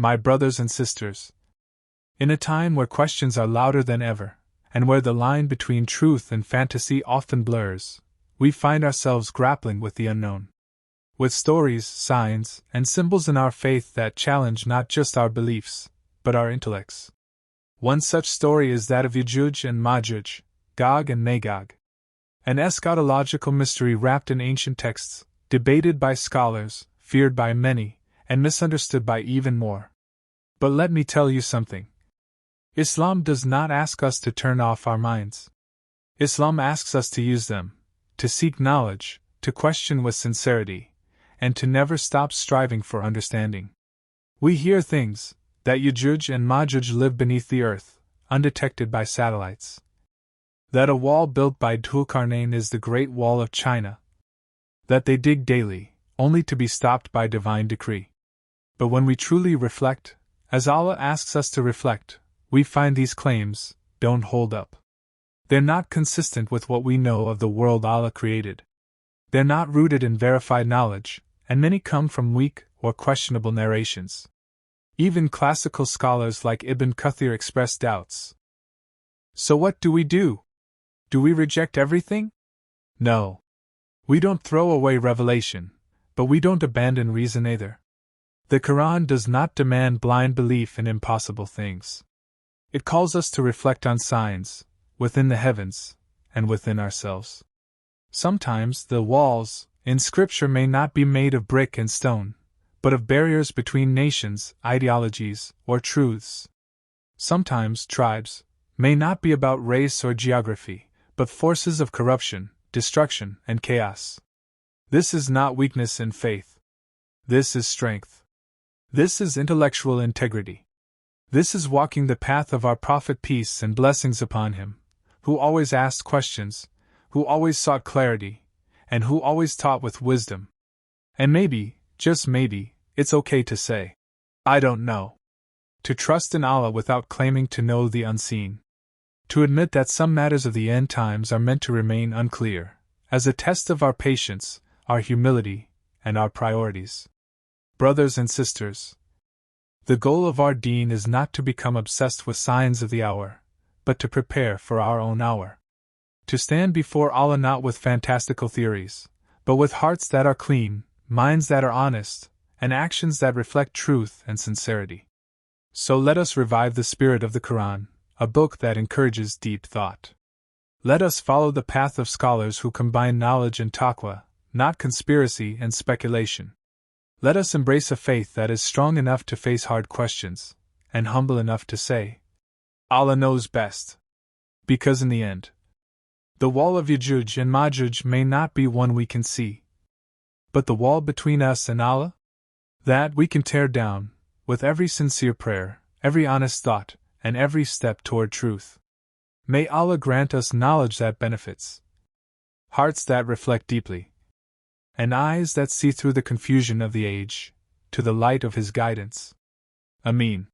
my brothers and sisters. In a time where questions are louder than ever, and where the line between truth and fantasy often blurs, we find ourselves grappling with the unknown. With stories, signs, and symbols in our faith that challenge not just our beliefs, but our intellects. One such story is that of Yajuj and Majuj, Gog and Magog. An eschatological mystery wrapped in ancient texts, debated by scholars, feared by many, and misunderstood by even more. But let me tell you something. Islam does not ask us to turn off our minds. Islam asks us to use them, to seek knowledge, to question with sincerity, and to never stop striving for understanding. We hear things, that Yajuj and Majuj live beneath the earth, undetected by satellites. That a wall built by Dhul-Qarnayn is the Great Wall of China. That they dig daily, only to be stopped by divine decree. But when we truly reflect, as Allah asks us to reflect, we find these claims don't hold up. They're not consistent with what we know of the world Allah created. They're not rooted in verified knowledge, and many come from weak or questionable narrations. Even classical scholars like Ibn Kathir express doubts. So what do? Do we reject everything? No. We don't throw away revelation, but we don't abandon reason either. The Quran does not demand blind belief in impossible things. It calls us to reflect on signs, within the heavens, and within ourselves. Sometimes the walls, in Scripture, may not be made of brick and stone, but of barriers between nations, ideologies, or truths. Sometimes tribes may not be about race or geography, but forces of corruption, destruction, and chaos. This is not weakness in faith. This is strength. This is intellectual integrity. This is walking the path of our Prophet, peace and blessings upon him, who always asked questions, who always sought clarity, and who always taught with wisdom. And maybe, just maybe, it's okay to say, I don't know. To trust in Allah without claiming to know the unseen. To admit that some matters of the end times are meant to remain unclear, as a test of our patience, our humility, and our priorities. Brothers and sisters, the goal of our deen is not to become obsessed with signs of the hour, but to prepare for our own hour. To stand before Allah not with fantastical theories, but with hearts that are clean, minds that are honest, and actions that reflect truth and sincerity. So let us revive the spirit of the Quran, a book that encourages deep thought. Let us follow the path of scholars who combine knowledge and taqwa, not conspiracy and speculation. Let us embrace a faith that is strong enough to face hard questions, and humble enough to say, Allah knows best. Because in the end, the wall of Yajuj and Majuj may not be one we can see, but the wall between us and Allah? That we can tear down, with every sincere prayer, every honest thought, and every step toward truth. May Allah grant us knowledge that benefits, hearts that reflect deeply, and eyes that see through the confusion of the age, to the light of His guidance. Ameen.